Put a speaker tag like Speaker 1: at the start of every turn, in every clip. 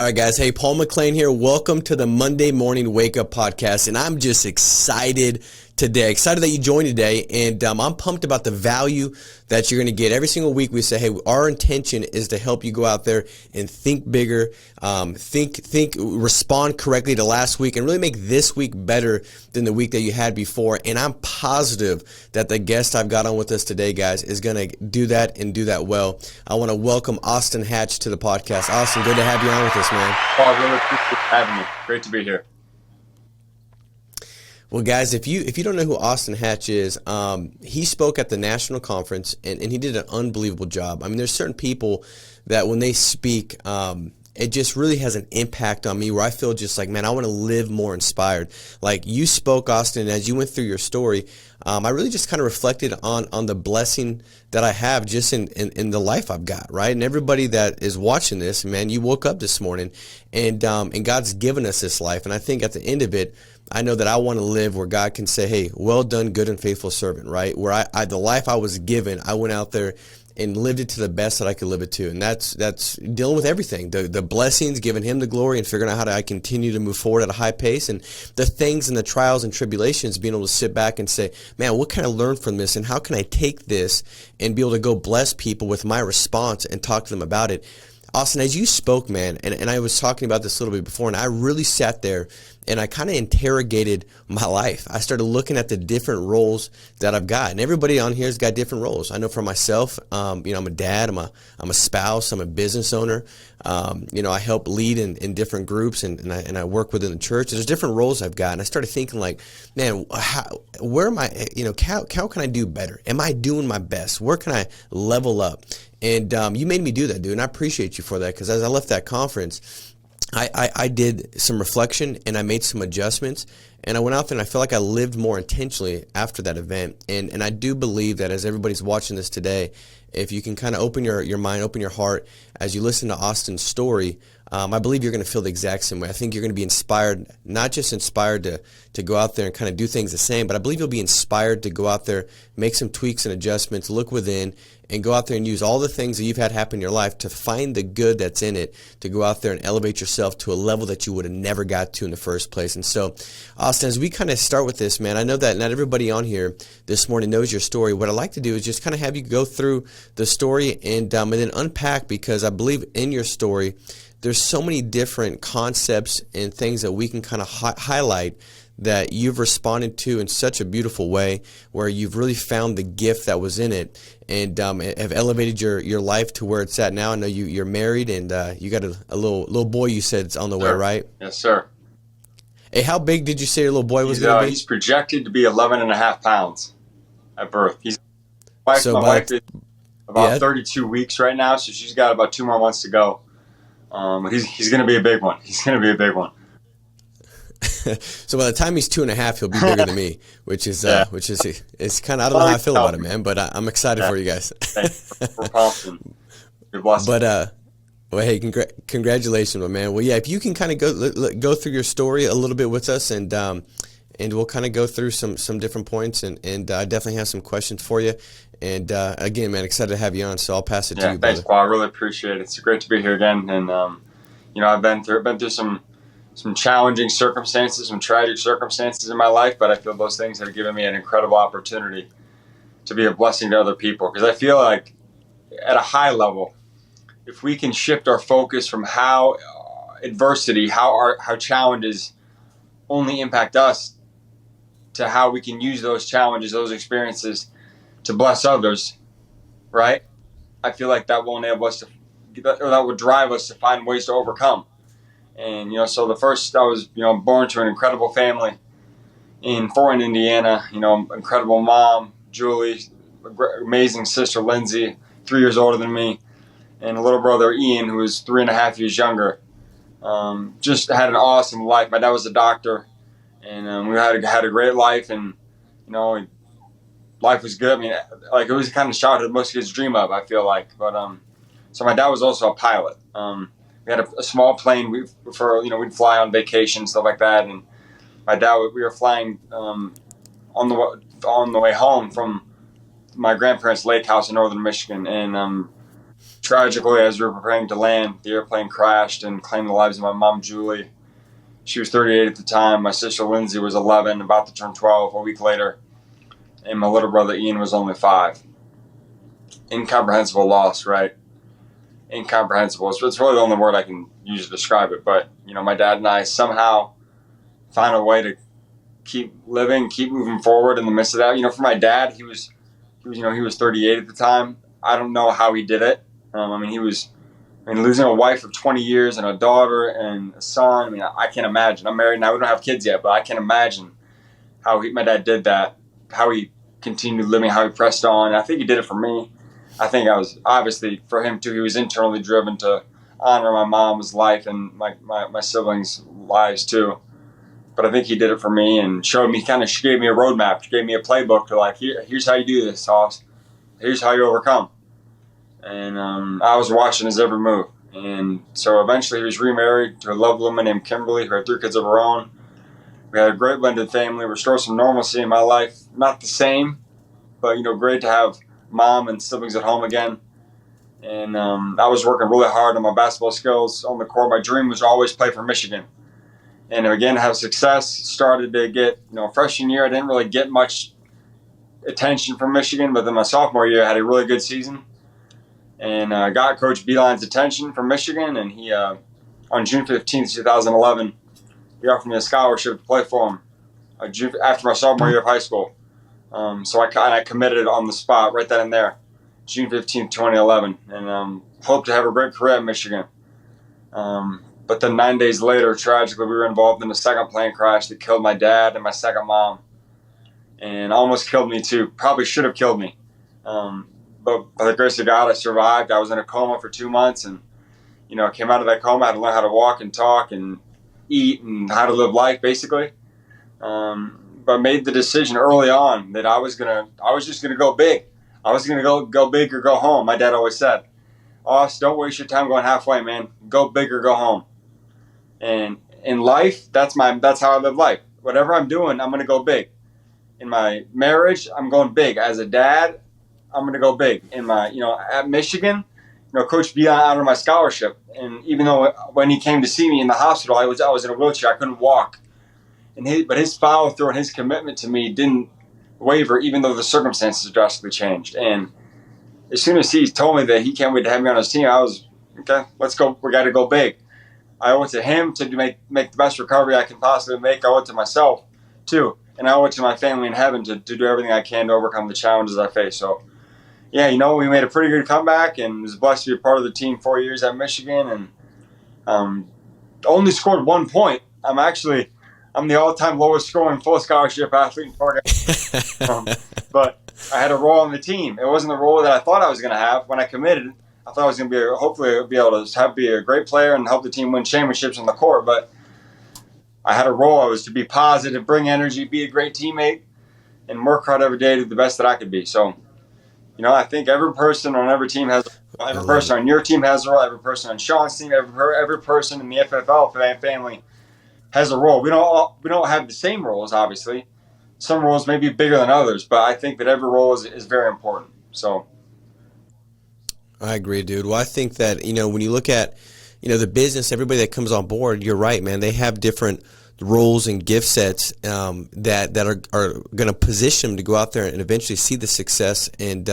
Speaker 1: right, guys. Hey, Paul McLean here. Welcome to the Monday Morning Wake Up Podcast. And I'm just excited today. Excited that you joined today. And I'm pumped about the value that you're going to get. Every single week we say, hey, our intention is to help you go out there and think bigger, respond correctly to last week, and really make this week better than the week that you had before. And I'm positive that the guest I've got on with us today, guys, is going to do that and do that well. I want to welcome Austin Hatch to the podcast. Austin, good to have you on with us, man.
Speaker 2: Paul, really appreciate having me. Great to be here.
Speaker 1: Well, guys, if you don't know who Austin Hatch is, he spoke at the national conference, and he did an unbelievable job. I mean, there's certain people that when they speak, it just really has an impact on me where I feel just like, man, I want to live more inspired. Like you spoke, Austin, and as you went through your story, I really just kind of reflected on the blessing that I have just in the life I've got, right? And everybody that is watching this, man, you woke up this morning, and God's given us this life. And I think at the end of it, I know that I want to live where God can say, hey, well done, good and faithful servant, right? Where the life I was given, I went out there and lived it to the best that I could live it to. And that's dealing with everything, the blessings, giving him the glory and figuring out how I continue to move forward at a high pace, and the things and the trials and tribulations, being able to sit back and say, man, what can I learn from this, and how can I take this and be able to go bless people with my response and talk to them about it. Austin, as you spoke, man, and I was talking about this a little bit before, and I really sat there and I kind of interrogated my life. I started looking at the different roles that I've got, and everybody on here has got different roles. I know for myself, I'm a dad, I'm a spouse, I'm a business owner. I help lead in different groups, and I work within the church. There's different roles I've got, and I started thinking like, man, where am I? How can I do better? Am I doing my best? Where can I level up? And you made me do that, dude, and I appreciate you for that, because as I left that conference, I did some reflection and I made some adjustments, and I went out there and I felt like I lived more intentionally after that event. And I do believe that as everybody's watching this today, if you can kind of open your mind, open your heart as you listen to Austin's story, I believe you're going to feel the exact same way. I think you're going to be inspired, not just inspired to go out there and kind of do things the same, but I believe you'll be inspired to go out there, make some tweaks and adjustments, look within, and go out there and use all the things that you've had happen in your life to find the good that's in it, to go out there and elevate yourself to a level that you would have never got to in the first place. And so, Austin, as we kind of start with this, man, I know that not everybody on here this morning knows your story. What I'd like to do is just kind of have you go through the story and then unpack, because I believe in your story, there's so many different concepts and things that we can kind of highlight that you've responded to in such a beautiful way, where you've really found the gift that was in it, and have elevated your life to where it's at now. I know you're married, and you got a little boy, you said, it's on the way, right?
Speaker 2: Yes, sir.
Speaker 1: Hey, how big did you say your little boy was going to be?
Speaker 2: He's projected to be 11 and a half pounds at birth. My wife is about 32 weeks right now, so she's got about 2 more months to go. He's going to be a big one. He's going to be a big one.
Speaker 1: So by the time he's 2.5, he'll be bigger than me, which is it's kind of, I don't know how I feel about it, man, but I'm excited for you guys.
Speaker 2: We're pumped. You're blessed.
Speaker 1: But well, hey, congratulations, my man. Well, yeah, if you can kind of go through your story a little bit with us, and we'll kind of go through some different points, and I definitely have some questions for you. And again, man, excited to have you on. So I'll pass it to you, brother.
Speaker 2: Thanks, Paul. I really appreciate it. It's great to be here again. And I've been through some challenging circumstances, some tragic circumstances in my life, but I feel those things have given me an incredible opportunity to be a blessing to other people. Because I feel like at a high level, if we can shift our focus from how adversity, how challenges only impact us, to how we can use those challenges, those experiences to bless others, right? I feel like that will enable us that would drive us to find ways to overcome. And, so I was, born to an incredible family in Fort Wayne, Indiana, incredible mom, Julie, amazing sister, Lindsay, 3 years older than me, and a little brother, Ian, who was 3.5 years younger. Just had an awesome life. My dad was a doctor, and we had a great life, and, life was good. I mean, like, it was the kind of childhood most kids dream of, I feel like. But, so my dad was also a pilot. We had a small plane. We'd fly on vacation, stuff like that. And my dad, we were flying on the way home from my grandparents' lake house in northern Michigan. And Tragically, as we were preparing to land, the airplane crashed and claimed the lives of my mom, Julie. She was 38 at the time. My sister, Lindsay, was 11, about to turn 12 a week later. And my little brother, Ian, was only 5. Incomprehensible loss, right? Incomprehensible. It's really the only word I can use to describe it. But, my dad and I somehow found a way to keep living, keep moving forward in the midst of that. For my dad, he was 38 at the time. I don't know how he did it. Losing a wife of 20 years and a daughter and a son. I can't imagine. I'm married now. We don't have kids yet, but I can't imagine how my dad did that, how he continued living, how he pressed on. I think he did it for me. I think I was, obviously, for him too, he was internally driven to honor my mom's life and my siblings' lives too. But I think he did it for me and showed me, she gave me a roadmap. She gave me a playbook to here's how you do this, Hoss. Here's how you overcome. And I was watching his every move. And so eventually he was remarried to a lovely woman named Kimberly, who had 3 kids of her own. We had a great blended family, restored some normalcy in my life. Not the same, but, great to have mom and siblings at home again. And I was working really hard on my basketball skills on the court. My dream was to always play for Michigan. And again, have success. Started to get, freshman year, I didn't really get much attention from Michigan, but then my sophomore year, I had a really good season. And got Coach Beeline's attention from Michigan, and he, on June 15th, 2011, he offered me a scholarship to play for him after my sophomore year of high school. So I committed on the spot right then and there, June 15th, 2011, and hope to have a great career at Michigan. But then 9 days later, tragically, we were involved in a second plane crash that killed my dad and my second mom, and almost killed me too. Probably should have killed me. But by the grace of God, I survived. I was in a coma for 2 months, and I came out of that coma. I had to learn how to walk and talk and eat and how to live life, basically. But made the decision early on that I was just gonna go big. I was gonna go big or go home. My dad always said, "Oss, don't waste your time going halfway, man. Go big or go home." And in life, that's how I live life. Whatever I'm doing, I'm gonna go big. In my marriage, I'm going big. As a dad, I'm going to go big. In my, at Michigan, Coach Beeline honored my scholarship. And even though when he came to see me in the hospital, I was in a wheelchair. I couldn't walk. But his follow through and his commitment to me didn't waver, even though the circumstances drastically changed. And as soon as he told me that he can't wait to have me on his team, I was, okay, let's go. We got to go big. I owe it to him to make the best recovery I can possibly make. I owe it to myself, too. And I owe it to my family in heaven to do everything I can to overcome the challenges I face. So, yeah, we made a pretty good comeback and was blessed to be a part of the team 4 years at Michigan, and only scored 1 point. I'm the all-time lowest scoring full scholarship athlete in Florida. But I had a role on the team. It wasn't the role that I thought I was going to have when I committed. I thought I was going to hopefully be able to be a great player and help the team win championships on the court. But I had a role. I was to be positive, bring energy, be a great teammate, and work hard every day to do the best that I could be. So, I think every person on every team has a role. Every person on your team has a role. Every person on Sean's team, every person in the FFL family has a role. We don't have the same roles, obviously. Some roles may be bigger than others, but I think that every role is very important. So,
Speaker 1: I agree, dude. Well, I think that, when you look at, the business, everybody that comes on board, you're right, man. They have different roles and gift sets that are going to position them to go out there and eventually see the success and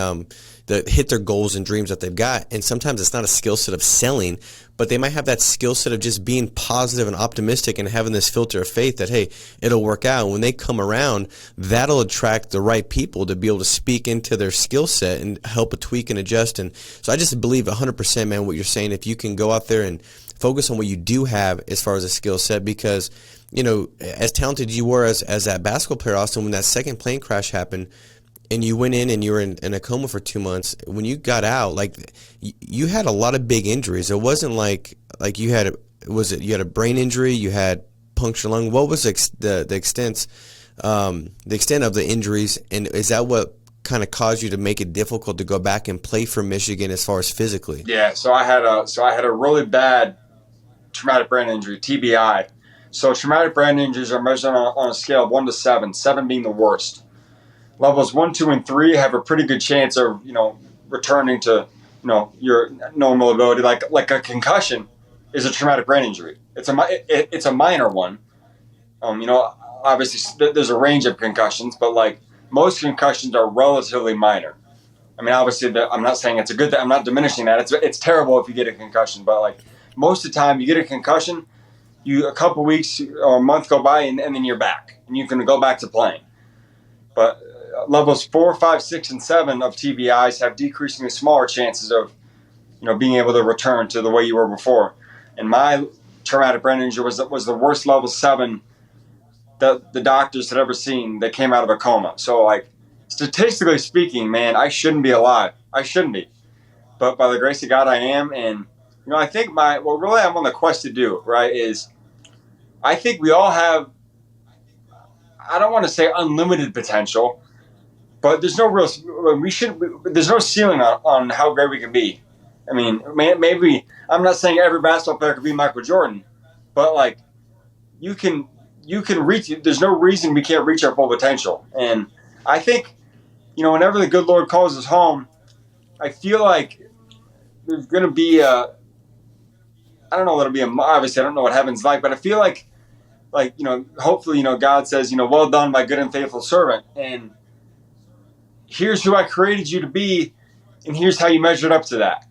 Speaker 1: hit their goals and dreams that they've got. And sometimes it's not a skill set of selling, but they might have that skill set of just being positive and optimistic and having this filter of faith that, hey, it'll work out. And when they come around, that'll attract the right people to be able to speak into their skill set and help tweak and adjust. And so I just believe 100%, man, what you're saying, if you can go out there and focus on what you do have as far as a skill set, because as talented you were as that basketball player, Austin, when that second plane crash happened and you went in and you were in a coma for 2 months, when you got out, you had a lot of big injuries. It wasn't like you had a brain injury, you had punctured lung. What was the extent of the injuries, and is that what kind of caused you to make it difficult to go back and play for Michigan as far as physically?
Speaker 2: Yeah, so I had a really bad traumatic brain injury, TBI. So traumatic brain injuries are measured on a scale of 1 to 7, 7 being the worst. Levels 1, 2, and 3 have a pretty good chance of, returning to your normal ability. Like a concussion is a traumatic brain injury. It's a minor one. Obviously there's a range of concussions, but like most concussions are relatively minor. I mean, obviously, I'm not saying it's a good thing. I'm not diminishing that. It's terrible if you get a concussion, but like most of the time, you get a concussion, a couple weeks or a month go by, and then you're back, and you can go back to playing. But levels 4, 5, 6, and 7 of TBIs have decreasingly smaller chances of, being able to return to the way you were before. And my traumatic brain injury was the worst level 7 that the doctors had ever seen that came out of a coma. So like, statistically speaking, man, I shouldn't be alive. I shouldn't be. But by the grace of God, I am. And, I think what really I'm on the quest to do, right, is I think we all have, I don't want to say unlimited potential, but there's no ceiling on how great we can be. I mean, maybe, I'm not saying every basketball player could be Michael Jordan, but like, you can reach, there's no reason we can't reach our full potential. And I think, whenever the good Lord calls us home, I feel like there's going to be obviously I don't know what heaven's like, but I feel like, hopefully, God says, well done, my good and faithful servant. And here's who I created you to be. And here's how you measured up to that.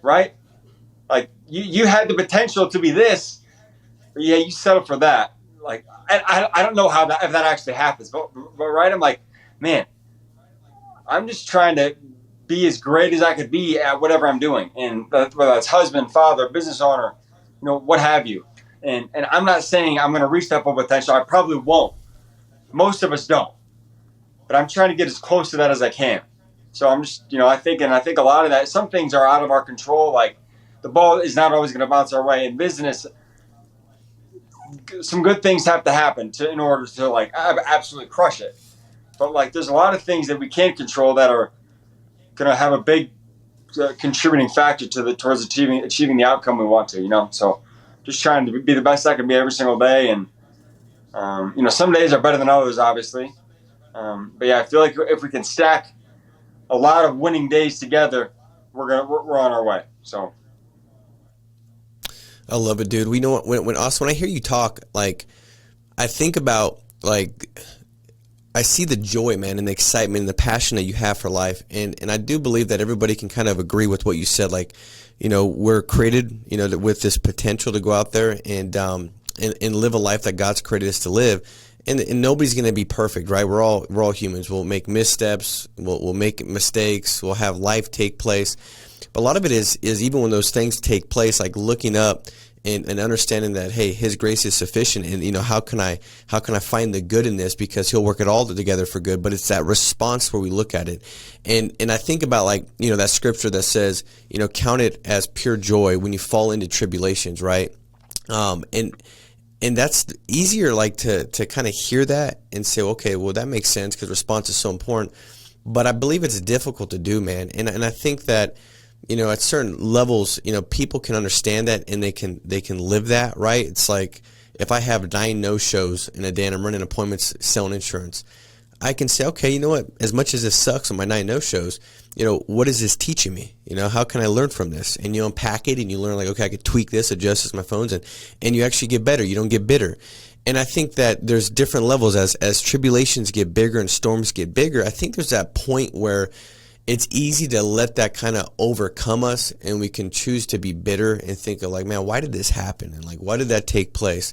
Speaker 2: Right? Like you had the potential to be this, but yeah, you settled for that. Like, I don't know if that actually happens, but right. I'm like, man, I'm just trying to be as great as I could be at whatever I'm doing. And whether that's husband, father, business owner, what have you. And I'm not saying I'm going to reach that full potential. I probably won't. Most of us don't. But I'm trying to get as close to that as I can. So I'm just, I think a lot of that, some things are out of our control. Like the ball is not always going to bounce our way. In business, some good things have to happen in order to like absolutely crush it. But like, there's a lot of things that we can't control that are going to have a big contributing factor towards achieving the outcome we want to. So just trying to be the best I can be every single day. And some days are better than others, obviously. But yeah, I feel like if we can stack a lot of winning days together, we're on our way. So.
Speaker 1: I love it, dude. We know when I hear you talk, like I think about like I see the joy, man, and the excitement and the passion that you have for life, and I do believe that everybody can kind of agree with what you said. Like, we're created, with this potential to go out there and live a life that God's created us to live. And nobody's going to be perfect, right? We're all humans. We'll make missteps. We'll make mistakes. We'll have life take place. But a lot of it is even when those things take place, like looking up and understanding that, hey, His grace is sufficient, and how can I find the good in this, because He'll work it all together for good. But it's that response where we look at it, and I think about like that scripture that says count it as pure joy when you fall into tribulations, right? And that's easier, like to kind of hear that and say, okay, well, that makes sense because response is so important. But I believe it's difficult to do, man. And I think that, at certain levels, people can understand that and they can live that, right? It's like if I have 9 no-shows in a day and I'm running appointments selling insurance, I can say, okay, you know what? As much as this sucks on my 9 no-shows, what is this teaching me? How can I learn from this? And you unpack it and you learn like, okay, I could tweak this, adjust this, my phones, and you actually get better. You don't get bitter. And I think that there's different levels as tribulations get bigger and storms get bigger. I think there's that point where it's easy to let that kind of overcome us, and we can choose to be bitter and think of like, man, why did this happen? And like, why did that take place?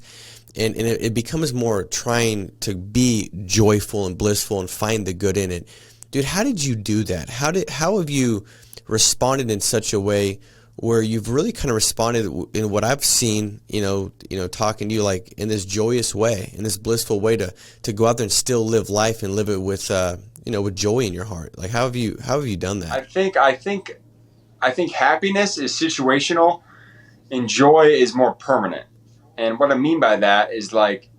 Speaker 1: And it becomes more trying to be joyful and blissful and find the good in it. Dude, how did you do that? How have you responded in such a way where you've really kind of responded in what I've seen, talking to you, like in this joyous way, in this blissful way to go out there and still live life and live it with with joy in your heart? Like how have you done that?
Speaker 2: I think happiness is situational and joy is more permanent. And what I mean by that is like,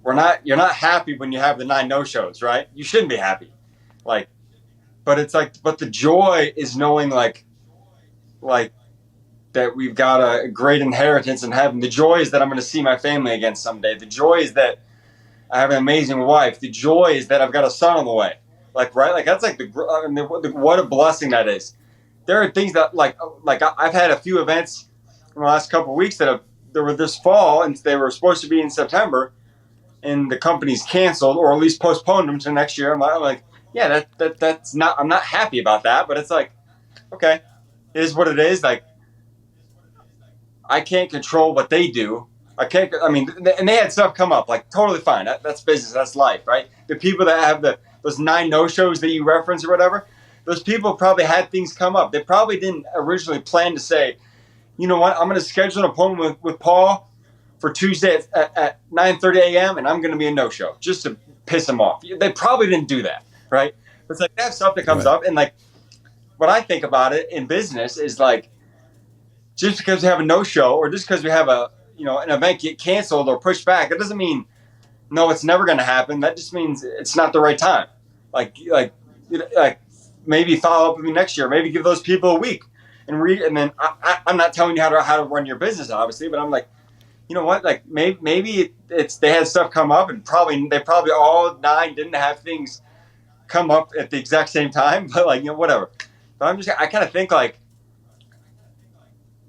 Speaker 2: you're not happy when you have the 9 no-shows, right? You shouldn't be happy. Like, but the joy is knowing like that we've got a great inheritance in heaven. The joy is that I'm going to see my family again someday. The joy is that I have an amazing wife. The joy is that I've got a son on the way. Like, right? Like that's like what a blessing that is. there are things that I've had a few events in the last couple of weeks there were this fall, and they were supposed to be in September, and the company's canceled or at least postponed them to next year. I'm like, yeah, that's not. I'm not happy about that, but it's like, okay, it is what it is. Like, I can't control what they do. I can't. I mean, and they had stuff come up, like totally fine. That's business. That's life, right? The people that have those 9 no-shows that you reference or whatever, those people probably had things come up. They probably didn't originally plan to say, you know what, I'm going to schedule an appointment with Paul for Tuesday at 9:30 a.m. and I'm going to be a no-show just to piss him off. They probably didn't do that, right? It's like they have stuff that comes
Speaker 1: Right.
Speaker 2: up, and like what I think about it in business is like, just because we have a no-show or just because we have an event get canceled or pushed back, that doesn't mean no, it's never going to happen. That just means it's not the right time. Like maybe follow up with me next year. Maybe give those people a week and read. And then I'm not telling you how to run your business, obviously, but I'm like, you know what? Like maybe it's they had stuff come up, and they probably all 9 didn't have things come up at the exact same time. But like, whatever. But I kind of think like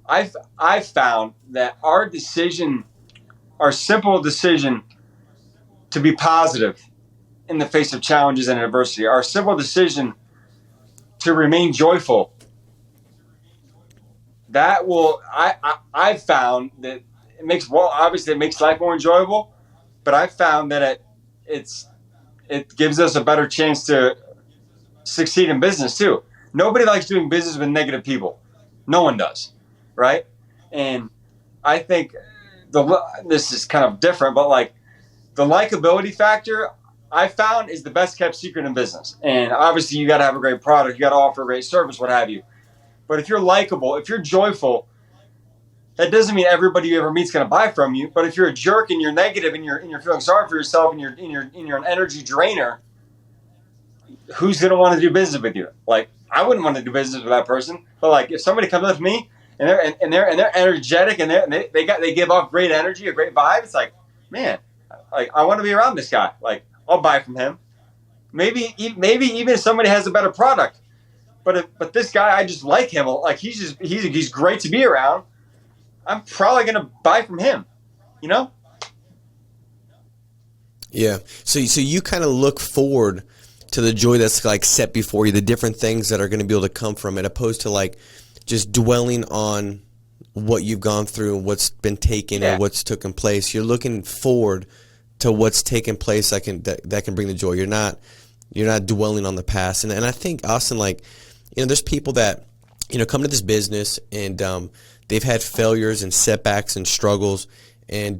Speaker 2: I've found that our simple decision to be positive in the face of challenges and adversity, our simple decision to remain joyful, that will I've found that obviously it makes life more enjoyable, but I've found that it gives us a better chance to succeed in business too. Nobody likes doing business with negative people. No one does, right? And I think this is kind of different, but like the likability factor I found is the best kept secret in business. And obviously you got to have a great product, you got to offer a great service, what have you. But if you're likable, if you're joyful, that doesn't mean everybody you ever meet's going to buy from you. But if you're a jerk and you're negative and you're feeling sorry for yourself and you're an energy drainer, who's going to want to do business with you? Like, I wouldn't want to do business with that person. But like, if somebody comes up to me and they're energetic and they give off great energy, a great vibe, it's like, man, like I want to be around this guy. Like, I'll buy from him. Maybe even if somebody has a better product, but this guy, I just like him. Like he's great to be around. I'm probably going to buy from him. You know?
Speaker 1: Yeah. So you kind of look forward to the joy that's like set before you, the different things that are going to be able to come from it, opposed to like just dwelling on what you've gone through and what's been taken or what's taken place. You're looking forward to what's taken place that can bring the joy. You're not dwelling on the past. And I think, Austin, like, there's people that, come to this business and they've had failures and setbacks and struggles, and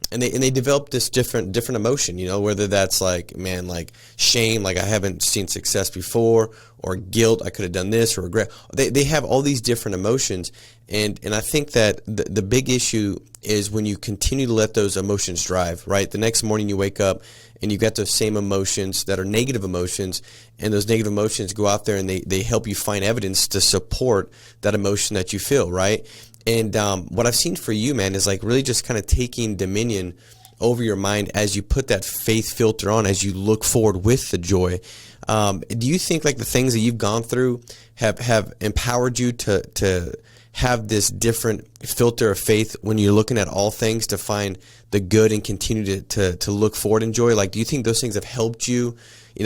Speaker 1: they develop this different emotion, whether that's like, man, like shame, like I haven't seen success before, or guilt, I could have done this, or regret. They have all these different emotions, and I think that the big issue is when you continue to let those emotions drive, right? The next morning you wake up and you got those same emotions that are negative emotions, and those negative emotions go out there and they help you find evidence to support that emotion that you feel, right? And what I've seen for you, man, is like really just kind of taking dominion over your mind as you put that faith filter on, as you look forward with the joy. Do you think like the things that you've gone through have empowered you to have this different filter of faith when you're looking at all things to find the good and continue to look forward in joy? Like, do you think those things have helped you,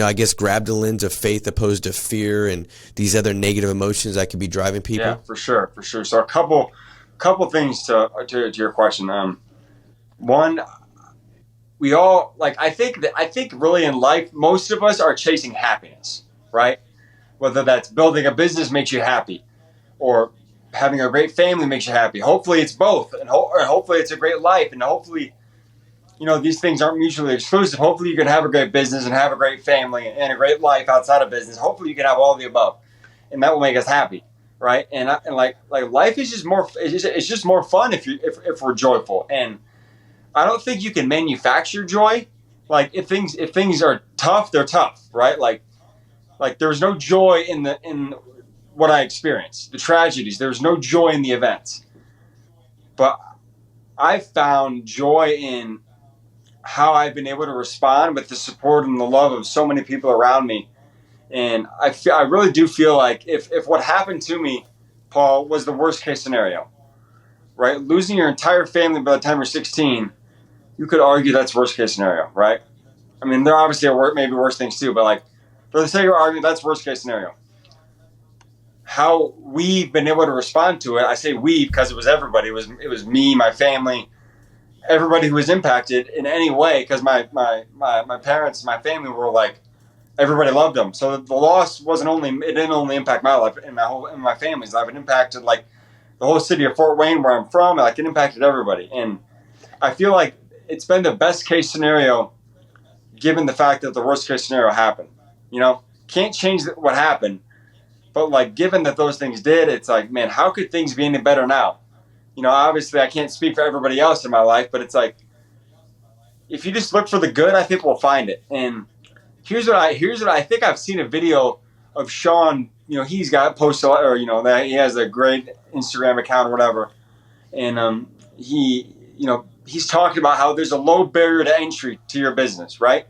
Speaker 1: I guess, grab the lens of faith opposed to fear and these other negative emotions that could be driving people?
Speaker 2: Yeah, for sure. So a couple things to your question. One, we all like. I think really in life, most of us are chasing happiness, right? Whether that's building a business makes you happy, or having a great family makes you happy. Hopefully, it's both, and hopefully, it's a great life, and hopefully, these things aren't mutually exclusive. Hopefully, you can have a great business and have a great family and a great life outside of business. Hopefully, you can have all of the above, and that will make us happy, right? And like life is just more. It's just more fun if we're joyful. And I don't think you can manufacture joy. Like if things are tough, they're tough, right? Like there's no joy in what I experienced, the tragedies. There's no joy in the events, but I found joy in how I've been able to respond with the support and the love of so many people around me, And I really do feel like if what happened to me, Paul, was the worst case scenario, right? Losing your entire family by the time you're 16, you could argue that's worst case scenario, right? I mean, there obviously are maybe worse things too, but like for the sake of argument, that's worst case scenario. How we've been able to respond to it, I say we because it was everybody. It was me, my family, everybody who was impacted in any way. Because my parents, my family were like, everybody loved them. So the loss it didn't only impact my life and my family's life. It impacted like the whole city of Fort Wayne, where I'm from. Like it impacted everybody, and I feel like it's been the best case scenario, given the fact that the worst case scenario happened. Can't change what happened, but like given that those things did, it's like, man, how could things be any better now? Obviously I can't speak for everybody else in my life, but it's like if you just look for the good, I think we'll find it. And here's what I think. I've seen a video of Sean. He's got posted, or that he has a great Instagram account or whatever, and he's talking about how there's a low barrier to entry to your business, right?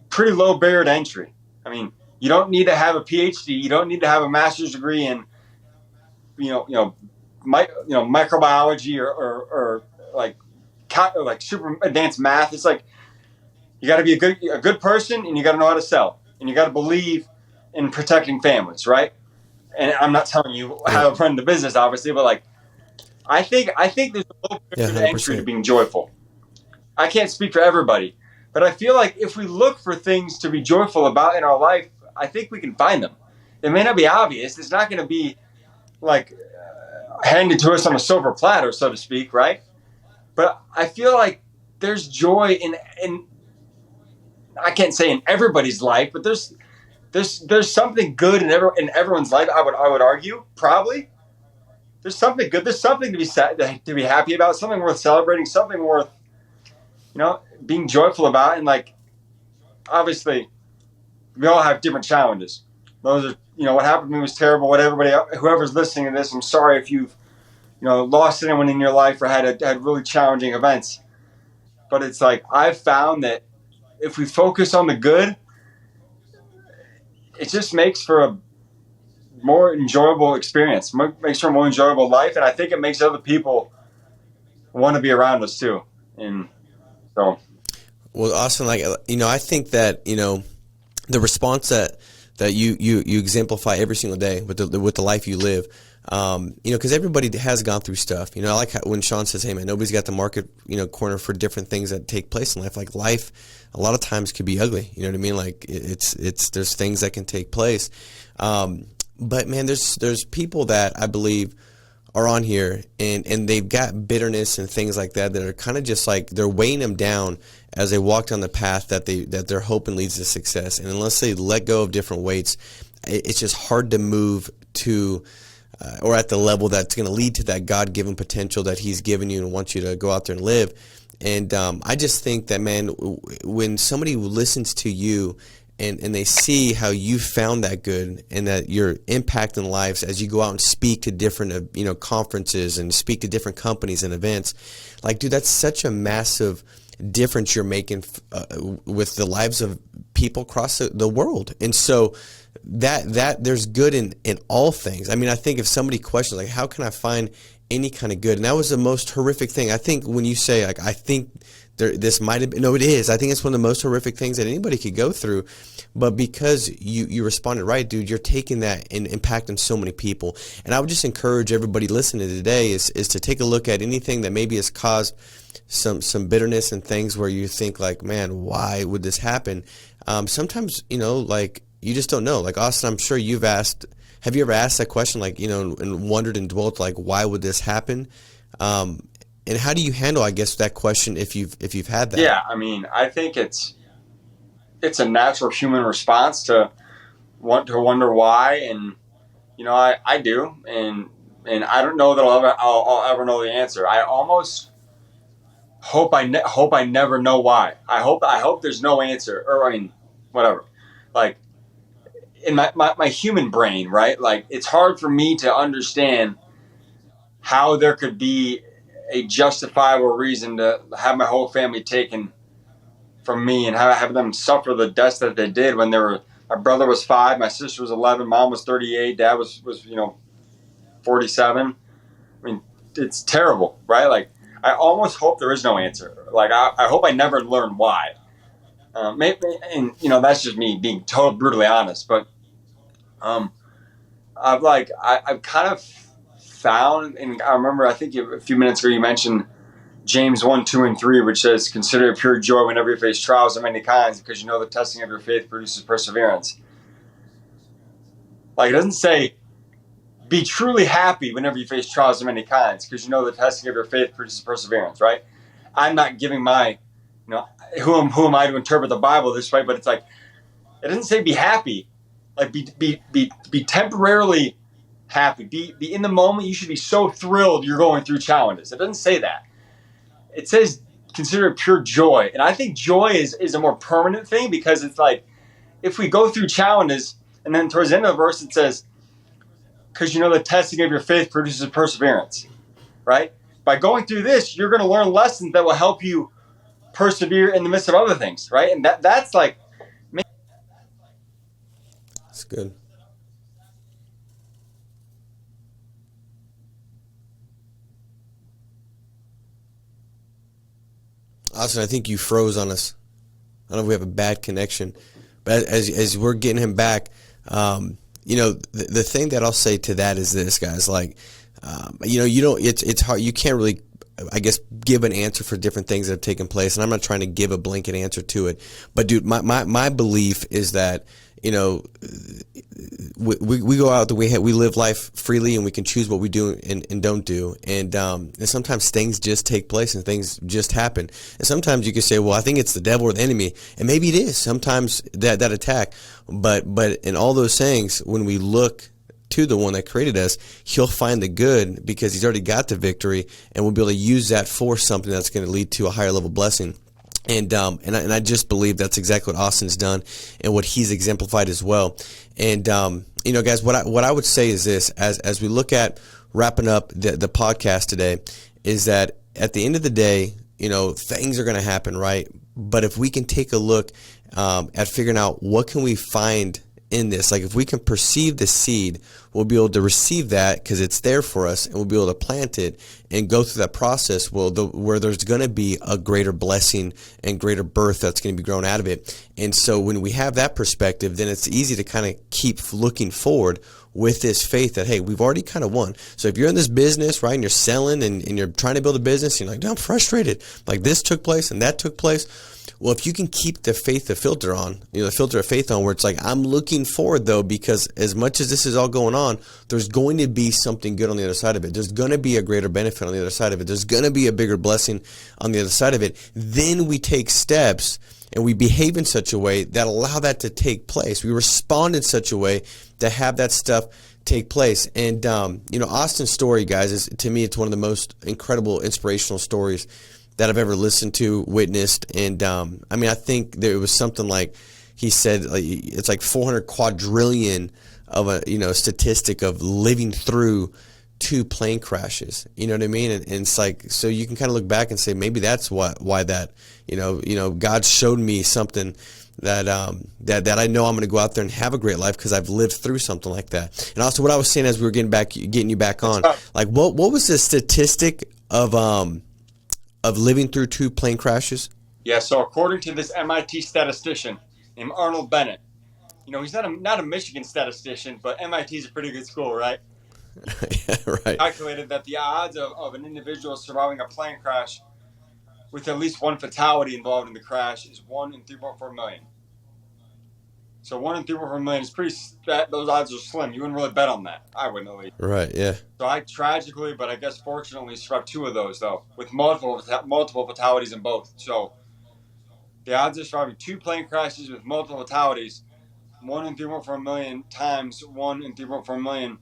Speaker 2: Pretty low barrier to entry. I mean, you don't need to have a PhD. You don't need to have a master's degree in, microbiology or like super advanced math. It's like you got to be a good person, and you got to know how to sell, and you got to believe in protecting families, right? And I'm not telling you how to run the business, obviously, but like I think there's a low barrier to entry to being joyful. I can't speak for everybody, but I feel like if we look for things to be joyful about in our life, I think we can find them. It may not be obvious. It's not going to be like handed to us on a silver platter, so to speak, right? But I feel like there's joy in I can't say in everybody's life, but there's something good in everyone's life. I would argue, probably. There's something good. There's something to be happy about. Something worth celebrating. Something worth being joyful about. And like, obviously, we all have different challenges. Those are what happened to me was terrible. Whoever's listening to this, I'm sorry if you've lost anyone in your life or had really challenging events. But it's like I've found that if we focus on the good, it just makes for a more enjoyable experience, makes for a more enjoyable life, and I think it makes other people want to be around us too. And so,
Speaker 1: well, Austin, I think that the response that you exemplify every single day with the life you live. Because everybody has gone through stuff. I like when Sean says, "Hey, man, nobody's got the market, corner for different things that take place in life." Like life, a lot of times could be ugly. You know what I mean? Like there's things that can take place. But man, there's people that I believe are on here and they've got bitterness and things like that are kind of just like they're weighing them down as they walk down the path that they're hoping leads to success. And unless they let go of different weights, it's just hard to move to. Or at the level that's going to lead to that God-given potential that He's given you and wants you to go out there and live. And I just think that, man, when somebody listens to you and they see how you found that good and that you're impacting lives as you go out and speak to different conferences and speak to different companies and events, like, dude, that's such a massive difference you're making with the lives of people across the world. And so that there's good in all things. I mean, I think if somebody questions, like, how can I find any kind of good? And that was the most horrific thing. I think when you say, like, I think this might have been, no, it is. I think it's one of the most horrific things that anybody could go through. But because you responded right, dude, you're taking that and impacting so many people. And I would just encourage everybody listening today is to take a look at anything that maybe has caused some bitterness and things where you think, like, man, why would this happen? Sometimes, like, you just don't know. Like, Austin, I'm sure have you ever asked that question, like, and wondered and dwelt, like, why would this happen? And how do you handle, I guess, that question if you've had that?
Speaker 2: Yeah, I mean, I think it's a natural human response to want to wonder why, and I do, and I don't know that I'll ever know the answer. I almost hope I never know why. I hope there's no answer, or I mean, whatever. Like, in my human brain, right? Like, it's hard for me to understand how there could be a justifiable reason to have my whole family taken from me and have them suffer the deaths that they did when my My brother was 5. My sister was 11. Mom was 38. Dad was 47. I mean, it's terrible, right? Like, I almost hope there is no answer. Like, I hope I never learn why. Maybe, and that's just me being totally brutally honest. But I've kind of found, and I remember, I think a few minutes ago you mentioned James 1, 2, and 3, which says, "Consider it pure joy whenever you face trials of many kinds, because you know the testing of your faith produces perseverance." Like, it doesn't say, "Be truly happy whenever you face trials of many kinds, because you know the testing of your faith produces perseverance," right? I'm not giving my, who am I to interpret the Bible this way? But it's like, it doesn't say be happy. Like, be temporarily happy. Be in the moment. You should be so thrilled you're going through challenges. It doesn't say that. It says consider it pure joy. And I think joy is a more permanent thing, because it's like, if we go through challenges, and then towards the end of the verse it says, because you know the testing of your faith produces perseverance, right? By going through this, you're going to learn lessons that will help you persevere in the midst of other things, right? And that's like,
Speaker 1: That's good. Austin, I think you froze on us. I don't know if we have a bad connection, but as we're getting him back, the thing that I'll say to that is this, guys. Like, you don't. It's hard. You can't really, I guess, give an answer for different things that have taken place, and I'm not trying to give a blanket answer to it. But dude, my belief is that, we go out, we live life freely, and we can choose what we do and don't do. And sometimes things just take place and things just happen. And sometimes you can say, well, I think it's the devil or the enemy. And maybe it is sometimes that attack. But in all those things, when we look to the one that created us, he'll find the good, because he's already got the victory, and we'll be able to use that for something that's going to lead to a higher level blessing. And I just believe that's exactly what Austin's done and what he's exemplified as well. And guys, what I would say is this, as we look at wrapping up the podcast today, is that at the end of the day, things are going to happen, right? But if we can take a look at figuring out what can we find in this, like if we can perceive the seed, we'll be able to receive that because it's there for us, and we'll be able to plant it and go through that process where there's going to be a greater blessing and greater birth that's going to be grown out of it. And so when we have that perspective, then it's easy to kind of keep looking forward with this faith that, hey, we've already kind of won. So if you're in this business, right, and you're selling and you're trying to build a business, you're like, no, I'm frustrated. Like, this took place and that took place. Well, if you can keep the filter on, the filter of faith on, where it's like, I'm looking forward, though, because as much as this is all going on, there's going to be something good on the other side of it. There's going to be a greater benefit on the other side of it. There's going to be a bigger blessing on the other side of it. Then we take steps and we behave in such a way that allow that to take place. We respond in such a way to have that stuff take place. And, Austin's story, guys, is, to me, it's one of the most incredible, inspirational stories that I've ever listened to, witnessed. And I think there was something like, he said, like, it's like 400 quadrillion of a statistic of living through 2 plane crashes. You know what I mean? And it's like, so you can kind of look back and say, maybe that's why that, God showed me something that I know I'm going to go out there and have a great life because I've lived through something like that. And also, what I was saying as we were getting you back on, like, what was the statistic of living through 2 plane crashes?
Speaker 2: Yeah, so according to this MIT statistician named Arnold Bennett, he's not a Michigan statistician, but MIT is a pretty good school, right?
Speaker 1: Yeah, right.
Speaker 2: Calculated that the odds of an individual surviving a plane crash with at least one fatality involved in the crash is 1 in 3.4 million. So 1 in 3.4 million is those odds are slim. You wouldn't really bet on that. I wouldn't at least.
Speaker 1: Right, yeah.
Speaker 2: So I tragically, but I guess fortunately, survived 2 of those, though, with multiple fatalities in both. So the odds of surviving 2 plane crashes with multiple fatalities, 1 in 3.4 million times 1 in 3.4 million,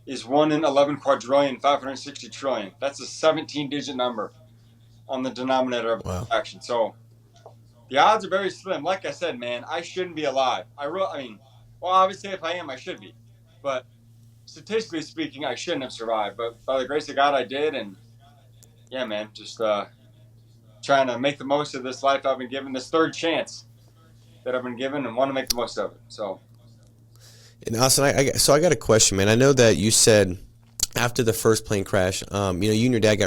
Speaker 2: is 1 in 11 quadrillion, 560 trillion. That's a 17-digit number on the denominator of the action. So the odds are very slim. Like I said, man, I shouldn't be alive. Obviously, if I am, I should be. But statistically speaking, I shouldn't have survived. But by the grace of God, I did. And yeah, man, just trying to make the most of this life I've been given, this third chance that I've been given and want to make the most of it. So.
Speaker 1: And Austin, I got a question, man. I know that you said after the first plane crash, you and your dad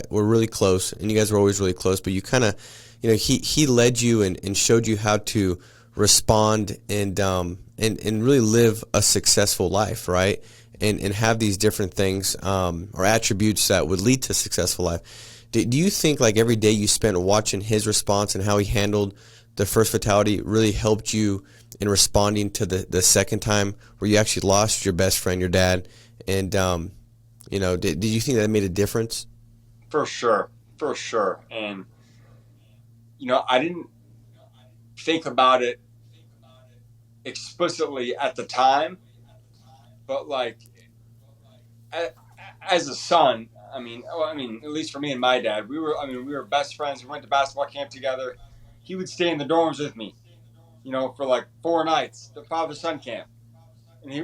Speaker 1: were really close, and you guys were always really close. But you kind of, he led you and showed you how to respond and really live a successful life, right? And have these different things or attributes that would lead to a successful life. Do you think like every day you spent watching his response and how he handled the first fatality really helped you in responding to the second time where you actually lost your best friend, your dad? And, did you think that made a difference?
Speaker 2: For sure. And, I didn't think about it explicitly at the time, but like as a son, at least for me and my dad, we were best friends. We went to basketball camp together. He would stay in the dorms with me, for like 4 nights, the father-son camp. And we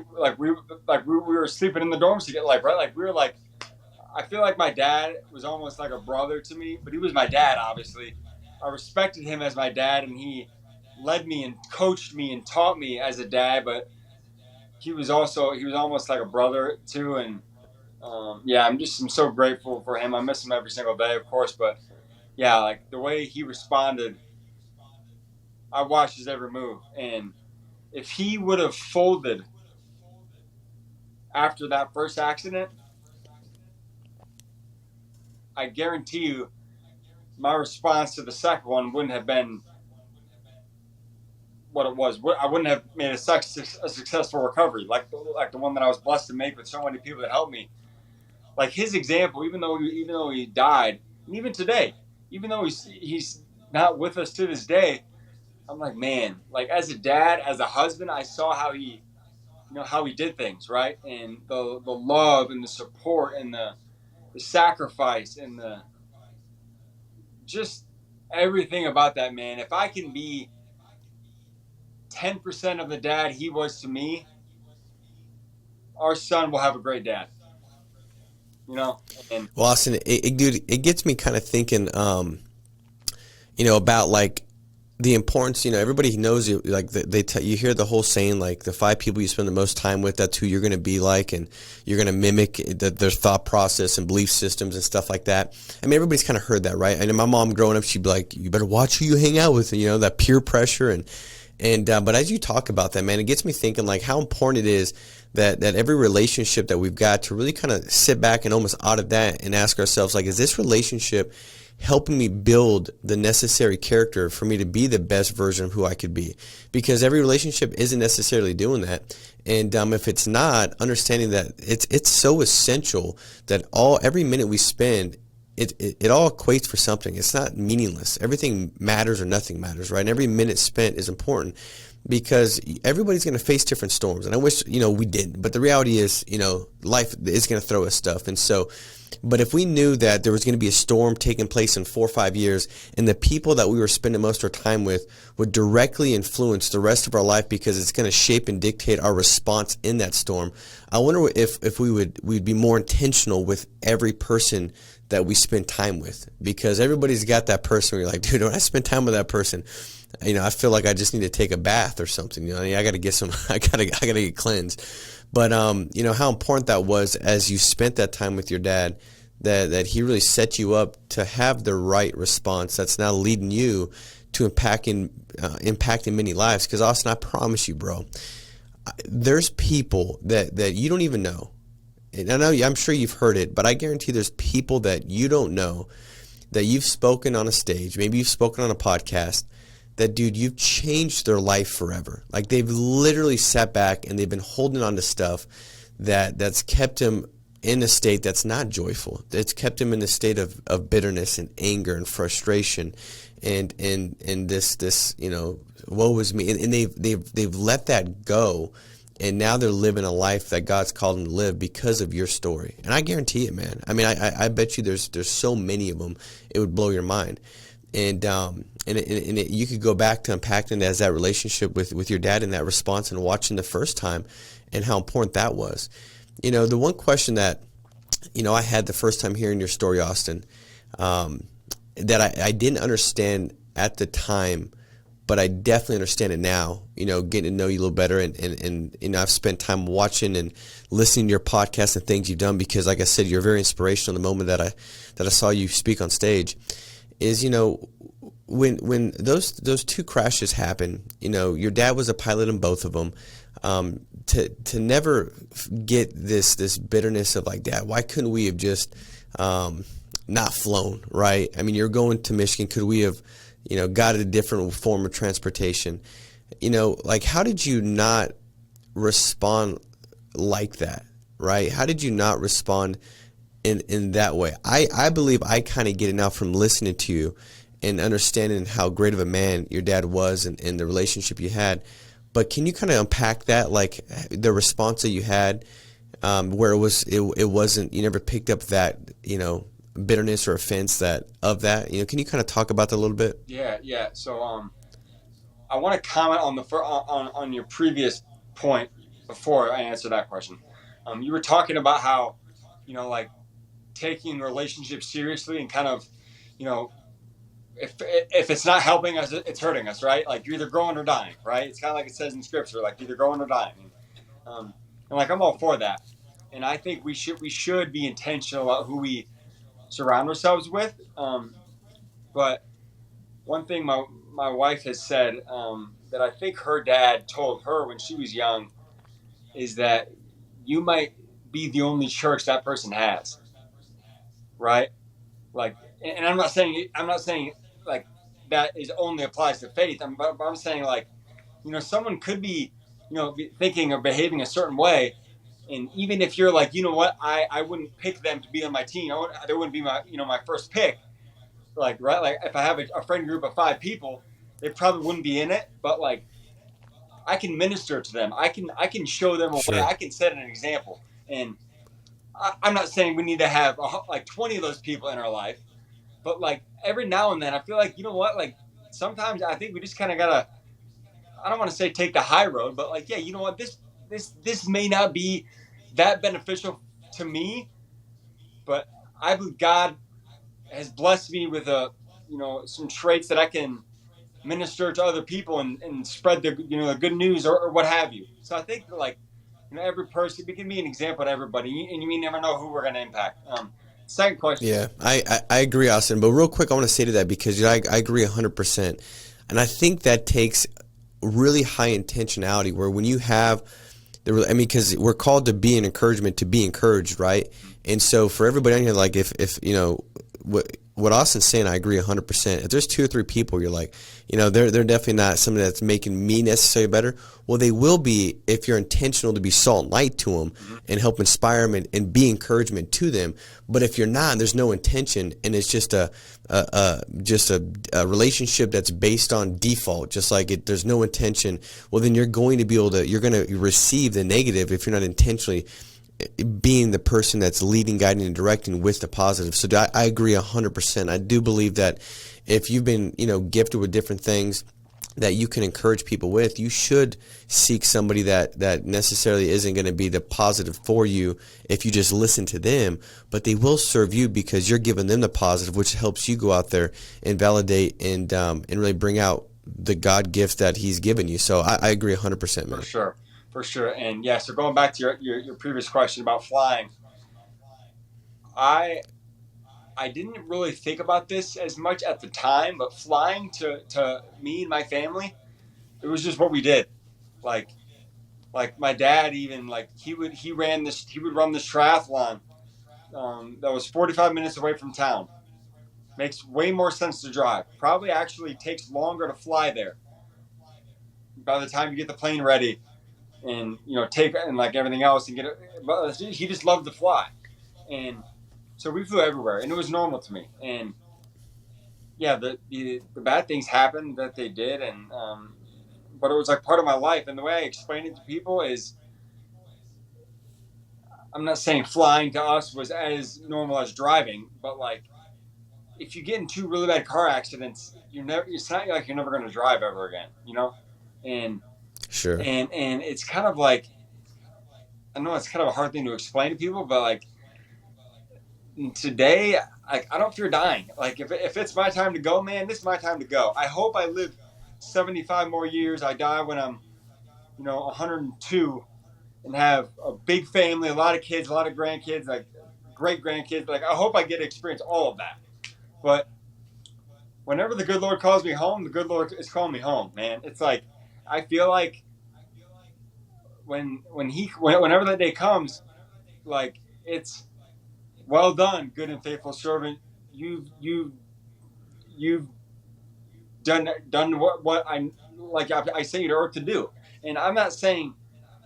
Speaker 2: were sleeping in the dorms together, I feel like my dad was almost like a brother to me, but he was my dad, obviously. I respected him as my dad, and he led me and coached me and taught me as a dad, but he was almost like a brother too. And I'm so grateful for him. I miss him every single day, of course, but yeah, like the way he responded, I watched his every move. And if he would have folded after that first accident, I guarantee you my response to the second one wouldn't have been what it was. I wouldn't have made a successful recovery like the one that I was blessed to make with so many people that helped me. Like his example, even though he died, and even today, even though he's not with us to this day, I'm like, man, like as a dad, as a husband, I saw how he did things, right? And the love and the support and the sacrifice and just everything about that man. If I can be 10% of the dad he was to me, our son will have a great dad. And
Speaker 1: well, Austin, dude, it gets me kind of thinking, about like the importance. Everybody knows you. Like you hear the whole saying, like the 5 people you spend the most time with, that's who you're going to be like, and you're going to mimic their thought process and belief systems and stuff like that. I mean, everybody's kind of heard that, right? And my mom growing up, she'd be like, "You better watch who you hang out with," that peer pressure and but as you talk about that, man, it gets me thinking like how important it is that every relationship that we've got to really kind of sit back and almost audit that and ask ourselves, like, is this relationship helping me build the necessary character for me to be the best version of who I could be? Because every relationship isn't necessarily doing that. And if it's not, understanding that it's so essential that every minute we spend, it all equates for something. It's not meaningless. Everything matters or nothing matters, right? And every minute spent is important because everybody's going to face different storms. And I wish, we didn't. But the reality is, life is going to throw us stuff. And so, but if we knew that there was going to be a storm taking place in 4 or 5 years and the people that we were spending most of our time with would directly influence the rest of our life because it's going to shape and dictate our response in that storm, I wonder if we'd be more intentional with every person that we spend time with, because everybody's got that person where you're like, dude, when I spend time with that person, I feel like I just need to take a bath or something. I got to get I got to get cleansed. But how important that was as you spent that time with your dad, that he really set you up to have the right response that's now leading you to impacting many lives. Because Austin, I promise you, bro, there's people that you don't even know. And I'm sure you've heard it, but I guarantee there's people that you don't know that you've spoken on a stage, maybe you've spoken on a podcast, that, dude, you've changed their life forever. Like they've literally sat back and they've been holding on to stuff that's kept them in a state that's not joyful. It's kept them in a state of bitterness and anger and frustration and this woe is me. And they've let that go. And now they're living a life that God's called them to live because of your story. And I guarantee it, man. I mean, I bet you there's so many of them, it would blow your mind. And you could go back to unpacking it as that relationship with your dad and that response and watching the first time and how important that was. The one question that, I had the first time hearing your story, Austin, that I didn't understand at the time but I definitely understand it now, getting to know you a little better. And I've spent time watching and listening to your podcast and things you've done, because like I said, you're very inspirational. The moment that I saw you speak on stage is, when those two crashes happen, your dad was a pilot in both of them. To never get this bitterness of like, Dad, why couldn't we have just not flown, right? I mean, you're going to Michigan. Could we have, got a different form of transportation? Like, how did you not respond like that, right? How did you not respond in that way? I believe I kind of get it now from listening to you and understanding how great of a man your dad was and the relationship you had. But can you kind of unpack that, like the response that you had, where it wasn't, you never picked up that, bitterness or offense of that? Can you kind of talk about that a little bit?
Speaker 2: Yeah. So I want to comment on on your previous point before I answer that question. You were talking about how, like taking relationships seriously and kind of, if it's not helping us, it's hurting us, right? Like you're either growing or dying, right? It's kind of like it says in scripture, like either growing or dying. And like I'm all for that. And I think we should be intentional about who we surround ourselves with. But one thing my wife has said that I think her dad told her when she was young is that you might be the only church that person has, right? Like, and I'm not saying like that is only applies to faith. But I'm saying like, someone could be, thinking or behaving a certain way, and even if you're like, I wouldn't pick them to be on my team. They wouldn't be my, my first pick. Like, right, like if I have a friend group of 5 people, they probably wouldn't be in it. But like, I can minister to them. I can show them a way. I can set an example. And I'm not saying we need to have like 20 of those people in our life. But like every now and then, I feel like, like sometimes I think we just kind of gotta, I don't want to say take the high road, but like, yeah, this may not be that beneficial to me, but I believe God has blessed me with some traits that I can minister to other people and spread the the good news or what have you. So I think like every person, we can be an example to everybody, and you never know who we're going to impact. Second question.
Speaker 1: Yeah, I agree, Austin. But real quick, I want to say to that, because I agree 100%. And I think that takes really high intentionality, where when you have because we're called to be an encouragement, to be encouraged, right? And so for everybody on here, like if what Austin's saying, I agree 100%. If there's 2 or 3 people, you're like, they're definitely not somebody that's making me necessarily better. Well, they will be if you're intentional to be salt and light to them and help inspire them and be encouragement to them. But if you're not, and there's no intention, and it's just a relationship that's based on default, just like there's no intention. Well, then you're going to receive the negative if you're not intentionally being the person that's leading, guiding, and directing with the positive. So I agree 100%. I do believe that if you've been, gifted with different things that you can encourage people with, you should seek somebody that necessarily isn't going to be the positive for you if you just listen to them, but they will serve you because you're giving them the positive, which helps you go out there and validate and really bring out the God gift that He's given you. So I agree 100%, man.
Speaker 2: For sure. And yeah, so going back to your previous question about flying, I didn't really think about this as much at the time, but flying to me and my family, it was just what we did. Like my dad, even like he would run this triathlon that was 45 minutes away from town. Makes way more sense to drive. Probably actually takes longer to fly there. By the time you get the plane ready, and take and like everything else and get it, but he just loved to fly, and so we flew everywhere, and it was normal to me. And yeah, the bad things happened that they did, and but it was like part of my life. And the way I explain it to people is, I'm not saying flying to us was as normal as driving, but like if you get in 2 really bad car accidents, it's not like you're never going to drive ever again, and
Speaker 1: sure.
Speaker 2: And it's kind of like, I know it's kind of a hard thing to explain to people, but like today, like I don't fear dying. Like if it's my time to go, man, this is my time to go. I hope I live 75 more years, I die when I'm, 102, and have a big family, a lot of kids, a lot of grandkids, like great grandkids. Like, I hope I get to experience all of that. But whenever the good Lord calls me home, the good Lord is calling me home, man. It's like, I feel like whenever that day comes, like, it's well done, good and faithful servant. You've done what I sent you to earth to do. And I'm not saying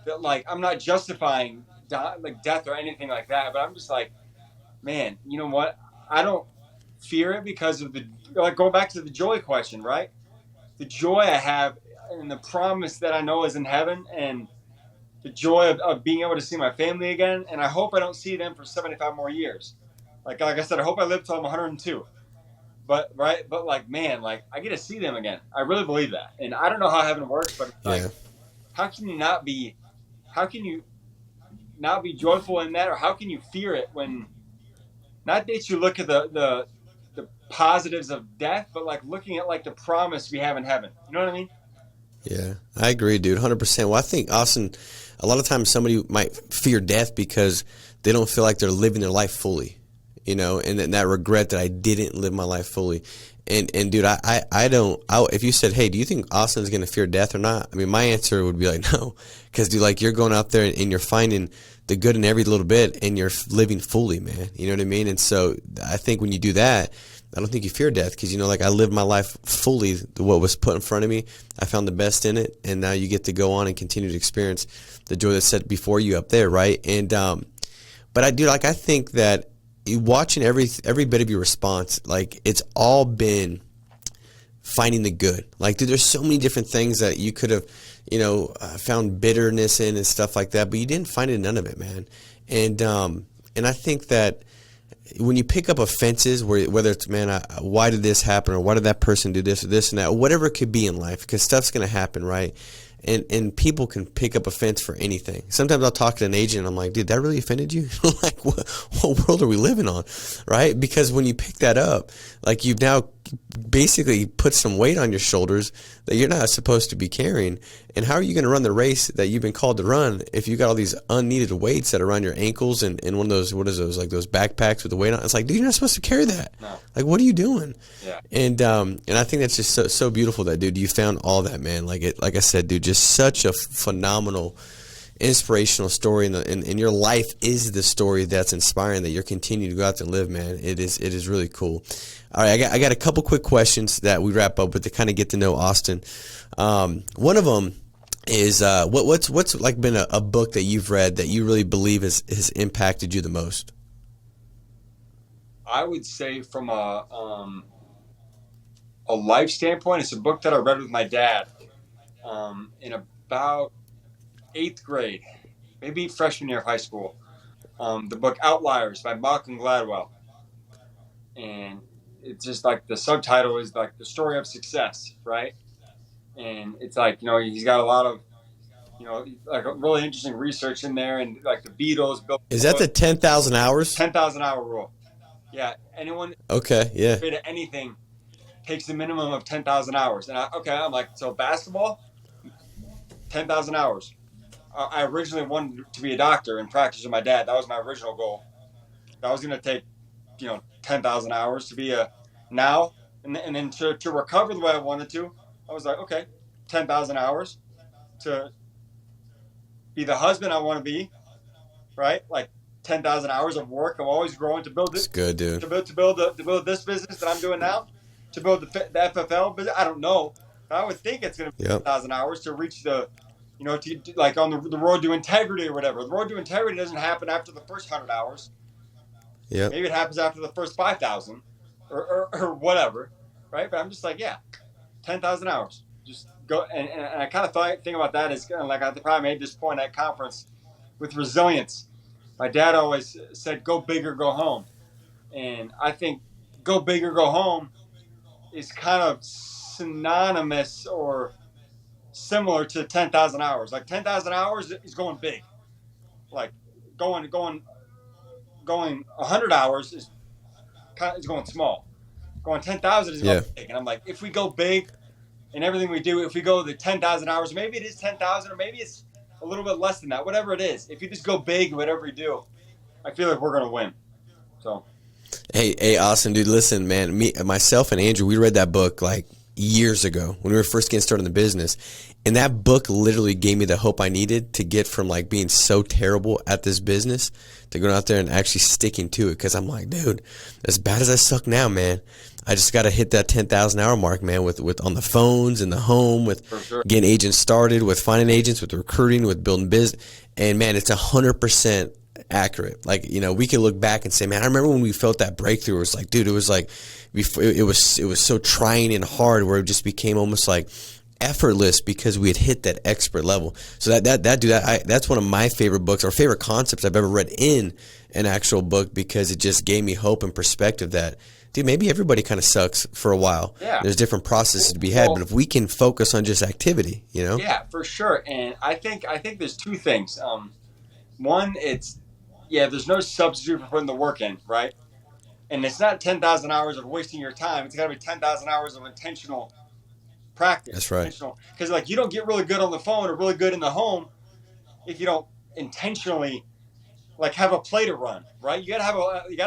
Speaker 2: that, like, I'm not justifying like death or anything like that, but I'm just like, man, you know what? I don't fear it because of going back to the joy question, right? The joy I have and the promise that I know is in heaven, and the joy of being able to see my family again. And I hope I don't see them for 75 more years. Like I said, I hope I live till I'm 102. But right, but like, man, like, I get to see them again. I really believe that, and I don't know how heaven works, but it's like,
Speaker 1: Yeah.
Speaker 2: how can you not be? How can you not be joyful in that, or how can you fear it when? Not that you look at the positives of death, but like looking at like the promise we have in heaven. You know what I mean?
Speaker 1: Yeah, I agree, dude, 100%. Well, I think, Austin, a lot of times somebody might fear death because they don't feel like they're living their life fully, and then that regret that I didn't live my life fully. And dude, I don't, if you said, hey, do you think Austin's going to fear death or not? I mean, my answer would be like, no, because, dude, like, you're going out there and you're finding the good in every little bit and you're living fully, man. You know what I mean? And so I think when you do that, I don't think you fear death because, like, I lived my life fully, what was put in front of me. I found the best in it, and now you get to go on and continue to experience the joy that's set before you up there, right? And but I think that watching every bit of your response, like, it's all been finding the good. Like, dude, there's so many different things that you could have, found bitterness in and stuff like that, but you didn't find it in none of it, man. And I think that when you pick up offenses, whether it's, man, why did this happen, or why did that person do this or this and that, or whatever it could be in life, because stuff's going to happen, right? And people can pick up offense for anything. Sometimes I'll talk to an agent and I'm like, dude, that really offended you? Like, what world are we living on, right? Because when you pick that up, like, you've now basically put some weight on your shoulders that you're not supposed to be carrying. And how are you going to run the race that you've been called to run if you got all these unneeded weights that are around your ankles and one of those, what is those, like those backpacks with the weight on? It's like, dude, you're not supposed to carry that.
Speaker 2: No.
Speaker 1: Like, what are you doing?
Speaker 2: Yeah.
Speaker 1: And I think that's just so beautiful that, dude, you found all that, man. Like I said, dude, just such a phenomenal, inspirational story, and your life is the story that's inspiring that you're continuing to go out there and live, man. It is really cool. All right, I got a couple quick questions that we wrap up with to kind of get to know Austin. One of them is what's like been a book that you've read that you really believe has impacted you the most?
Speaker 2: I would say from a life standpoint, it's a book that I read with my dad in about 8th grade, maybe freshman year of high school. The book Outliers by Malcolm Gladwell. And it's just like the subtitle is like the story of success, right? And it's like, he's got a lot of, like a really interesting research in there, and like the Beatles built.
Speaker 1: Is that the 10,000 hours?
Speaker 2: 10,000 hour rule. Yeah. Anyone
Speaker 1: Okay, yeah.
Speaker 2: good at anything takes a minimum of 10,000 hours. And I'm like, so basketball, 10,000 hours. I originally wanted to be a doctor and practice with my dad. That was my original goal. That was going to take, 10,000 hours to be now. And then to recover the way I wanted to, I was like, okay, 10,000 hours to be the husband I want to be, right? Like 10,000 hours of work. I'm always growing to build this.
Speaker 1: It's good, dude.
Speaker 2: To build this business that I'm doing now, to build the FFL business. I don't know, but I would think it's going to be 10,000 hours to reach the, to like on the road to integrity or whatever. The road to integrity doesn't happen after the first 100 hours.
Speaker 1: Yeah.
Speaker 2: Maybe it happens after the first 5,000 or whatever, right? But I'm just like, yeah, 10,000 hours. Just go. And I kind of think about that as kind of like I probably made this point at conference with resilience. My dad always said, go big or go home. And I think go big or go home is kind of synonymous or similar to 10,000 hours. Like 10,000 hours is going big. Like going 100 hours is going small. Going 10,000 is going big. And I'm like, if we go big, in everything we do, if we go the 10,000 hours, maybe it is 10,000 or maybe it's a little bit less than that, whatever it is. If you just go big, whatever you do, I feel like we're going to win. So,
Speaker 1: Hey, Austin, dude, listen, man, myself and Andrew, we read that book like years ago when we were first getting started in the business. And that book literally gave me the hope I needed to get from like being so terrible at this business to going out there and actually sticking to it. Cause I'm like, dude, as bad as I suck now, man, I just got to hit that 10,000 hour mark, man, with on the phones, in the home, with getting agents started, with finding agents, with recruiting, with building business. And man, it's 100% accurate. Like, we can look back and say, man, I remember when we felt that breakthrough. It was like, dude, it was like, it was so trying and hard where it just became almost like effortless because we had hit that expert level. So that's one of my favorite books or favorite concepts I've ever read in an actual book, because it just gave me hope and perspective that, dude, maybe everybody kind of sucks for a while.
Speaker 2: Yeah.
Speaker 1: There's different processes to be had, but if we can focus on just activity,
Speaker 2: Yeah, for sure. And I think there's two things. One, there's no substitute for putting the work in, right? And it's not 10,000 hours of wasting your time. It's got to be 10,000 hours of intentional practice.
Speaker 1: That's right.
Speaker 2: Because like you don't get really good on the phone or really good in the home if you don't intentionally like have a play to run, right? You gotta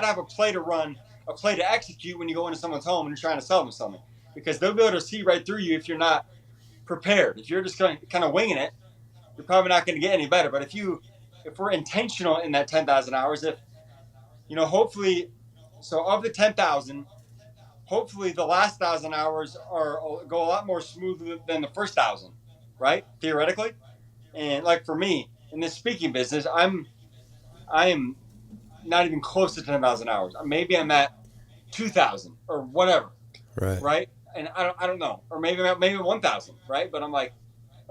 Speaker 2: have a play to run, a play to execute when you go into someone's home and you're trying to sell them something, because they'll be able to see right through you if you're not prepared. If you're just kind of winging it, you're probably not going to get any better. But if we're intentional in that 10,000 hours, if hopefully, so of the 10,000, hopefully the last 1,000 hours go a lot more smoothly than the first 1,000, right? Theoretically. And like for me in this speaking business, I am not even close to 10,000 hours. Maybe I'm at 2,000 or whatever. Right. And I don't know, or maybe 1,000. Right. But I'm like,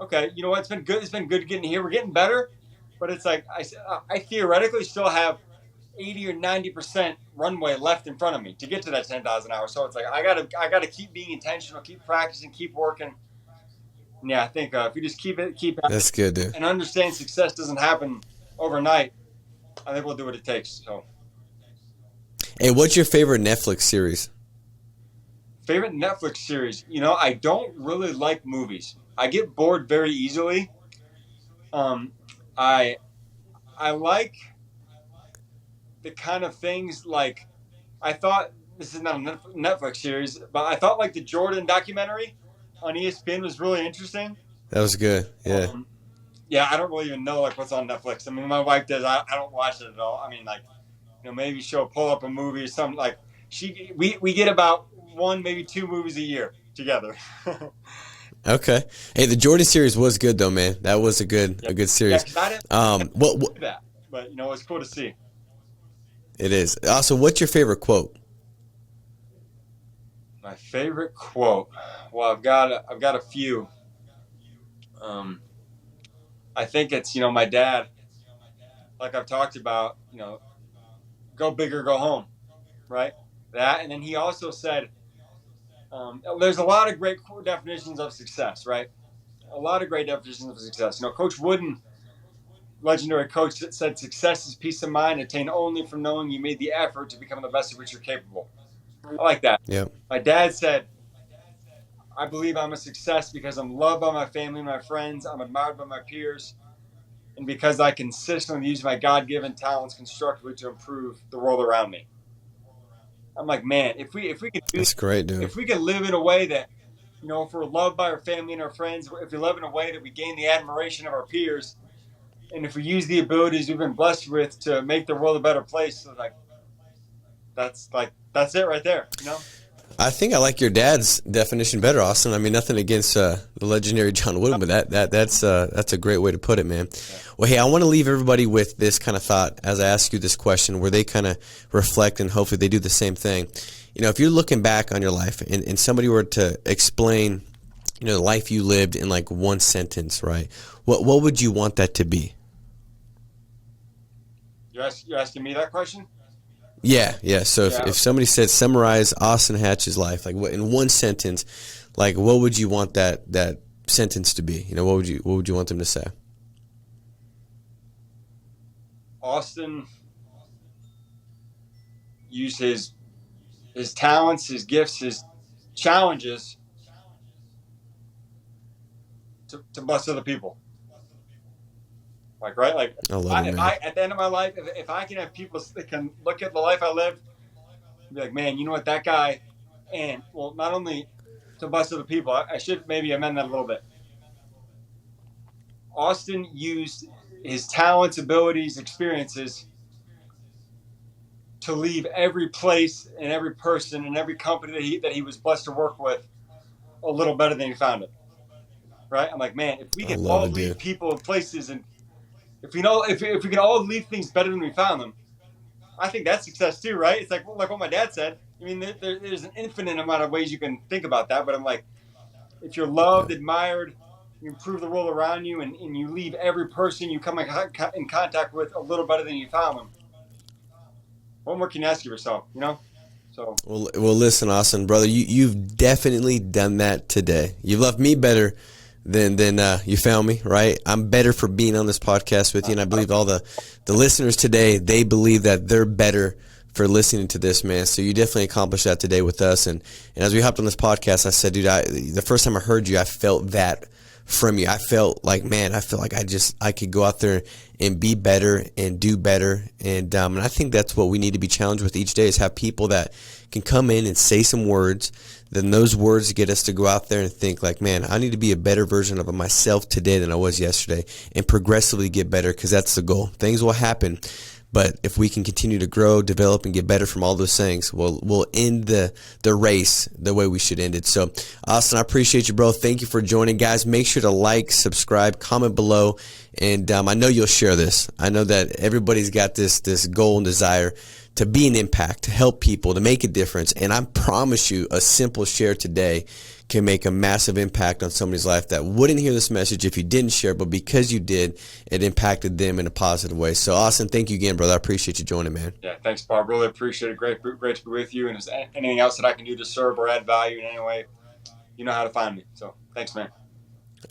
Speaker 2: okay, you know what? It's been good. It's been good getting here. We're getting better, but it's like I theoretically still have 80 or 90% runway left in front of me to get to that 10,000 hours. So it's like I gotta keep being intentional, keep practicing, keep working. And yeah, I think if you just keep
Speaker 1: that's good, dude,
Speaker 2: and understand success doesn't happen overnight, I think we'll do what it takes. So,
Speaker 1: hey, what's your favorite Netflix series?
Speaker 2: Favorite Netflix series? I don't really like movies. I get bored very easily. I like the kind of things like, I thought, this is not a Netflix series, but I thought like the Jordan documentary on ESPN was really interesting.
Speaker 1: That was good. Yeah.
Speaker 2: Yeah, I don't really even know like what's on Netflix. I mean, my wife does. I don't watch it at all. I mean, like, maybe she'll pull up a movie or something. Like we get about 1, maybe 2 movies a year together.
Speaker 1: Okay. Hey, the Jordan series was good though, man. That was a good series.
Speaker 2: Yeah, I didn't
Speaker 1: what
Speaker 2: that, but it's cool to see.
Speaker 1: It is. Also, what's your favorite quote?
Speaker 2: My favorite quote. Well, I've got a few. I think it's my dad. Like I've talked about, go big or go home, right? That, and then he also said, there's a lot of great definitions of success, right? A lot of great definitions of success. Coach Wooden, legendary coach, said success is peace of mind attained only from knowing you made the effort to become the best of which you're capable. I like that.
Speaker 1: Yeah.
Speaker 2: My dad said, I believe I'm a success because I'm loved by my family and my friends. I'm admired by my peers. And because I consistently use my God-given talents constructively to improve the world around me. I'm like, man, if we can do
Speaker 1: that's great, dude.
Speaker 2: If we can live in a way that, if we're loved by our family and our friends, if we live in a way that we gain the admiration of our peers, and if we use the abilities we've been blessed with to make the world a better place, so that's it right there,
Speaker 1: I think I like your dad's definition better, Austin. I mean, nothing against the legendary John Wooden, but that's a great way to put it, man. Yeah. Well, hey, I want to leave everybody with this kind of thought as I ask you this question, where they kind of reflect and hopefully they do the same thing. If you're looking back on your life and somebody were to explain, the life you lived in like one sentence, right? What would you want that to be?
Speaker 2: You're asking me that question?
Speaker 1: Yeah. So if somebody said summarize Austin Hatch's life, like what in one sentence, like what would you want that sentence to be? What would you want them to say?
Speaker 2: Austin used his talents, his gifts, his challenges to bless other people. Like, right? Like,
Speaker 1: I love it,
Speaker 2: if
Speaker 1: man.
Speaker 2: at the end of my life, if I can have people that can look at the life I lived and be like, man, you know what, that guy, and, well, not only to bless other people, I should maybe amend that a little bit. Austin used his talents, abilities, experiences to leave every place and every person and every company that he was blessed to work with a little better than he found it. Right? I'm like, man, if we
Speaker 1: I
Speaker 2: can
Speaker 1: love
Speaker 2: all
Speaker 1: it,
Speaker 2: leave
Speaker 1: dude.
Speaker 2: people and places, and if we can all leave things better than we found them, I think that's success too, right? It's like what my dad said. I mean, there's an infinite amount of ways you can think about that, but I'm like, if you're
Speaker 1: Yeah.
Speaker 2: loved, admired, you improve the world around you, and you leave every person you come in contact with a little better than you found them, what more can you ask of yourself, you know? So,
Speaker 1: Well, listen, Austin, brother, you've definitely done that today. You've left me better than you found me, right? I'm better for being on this podcast with you, and I believe all the listeners today, they believe that they're better for listening to this, man. So you definitely accomplished that today with us. And as we hopped on this podcast, I said, dude, the first time I heard you, I felt that from you. I felt like, man, I feel like I could go out there and be better and do better. And I think that's what we need to be challenged with each day, is have people that can come in and say some words. Then those words get us to go out there and think like, man, I need to be a better version of myself today than I was yesterday, and progressively get better, because that's the goal. Things will happen. But if we can continue to grow, develop, and get better from all those things, we'll end the race the way we should end it. So, Austin, I appreciate you, bro. Thank you for joining. Guys, make sure to like, subscribe, comment below, and I know you'll share this. I know that everybody's got this goal and desire to be an impact, to help people, to make a difference. And I promise you, a simple share today can make a massive impact on somebody's life that wouldn't hear this message if you didn't share, but because you did, it impacted them in a positive way. So, Austin, thank you again, brother. I appreciate you joining, man.
Speaker 2: yeah, thanks, Bob. Really appreciate it. Great to be with you. And if there's anything else that I can do to serve or add value in any way, you know how to find me. So, thanks, man.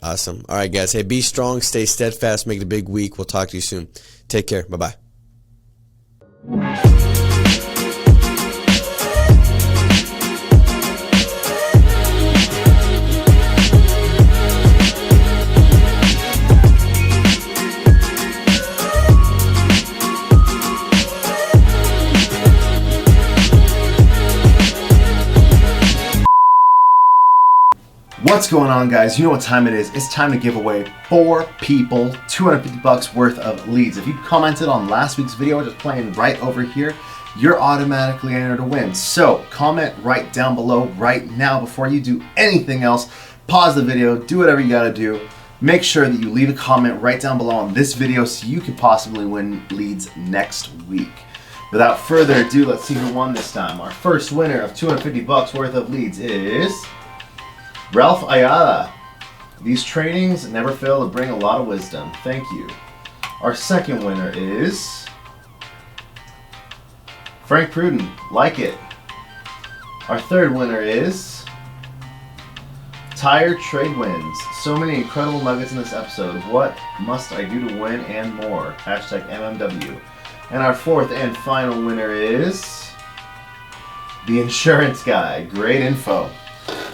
Speaker 1: Awesome. All right, guys. Hey, be strong, stay steadfast, make it a big week. We'll talk to you soon. Take care. Bye-bye.
Speaker 3: What's going on, guys? You know what time it is. It's time to give away 4 people $250 worth of leads. If you commented on last week's video, just playing right over here, you're automatically entered to win. So comment right down below right now before you do anything else. Pause the video, do whatever you gotta do. Make sure that you leave a comment right down below on this video so you could possibly win leads next week. Without further ado, let's see who won this time. Our first winner of $250 worth of leads is Ralph Ayala. These trainings never fail to bring a lot of wisdom. Thank you. Our second winner is Frank Pruden. Like it. Our third winner is Tire Trade Wins. So many incredible nuggets in this episode. What must I do to win and more? Hashtag MMW. And our fourth and final winner is the Insurance Guy. Great info.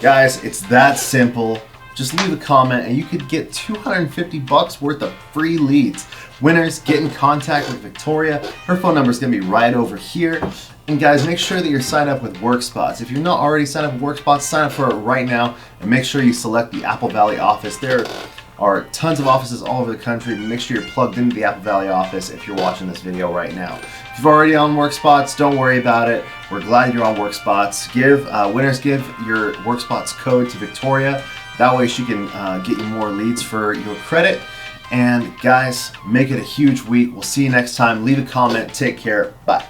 Speaker 3: Guys, it's that simple. Just leave a comment and you could get $250 worth of free leads. Winners, get in contact with Victoria. Her phone number is going to be right over here. And guys, make sure that you're signed up with WorkSpots. If you're not already signed up with WorkSpots, sign up for it right now and make sure you select the Apple Valley office. There are tons of offices all over the country, but make sure you're plugged into the Apple Valley office if you're watching this video right now. If you're already on WorkSpots, don't worry about it. We're glad you're on WorkSpots. Winners, give your WorkSpots code to Victoria. That way she can get you more leads for your credit. And guys, make it a huge week. We'll see you next time. Leave a comment. Take care. Bye.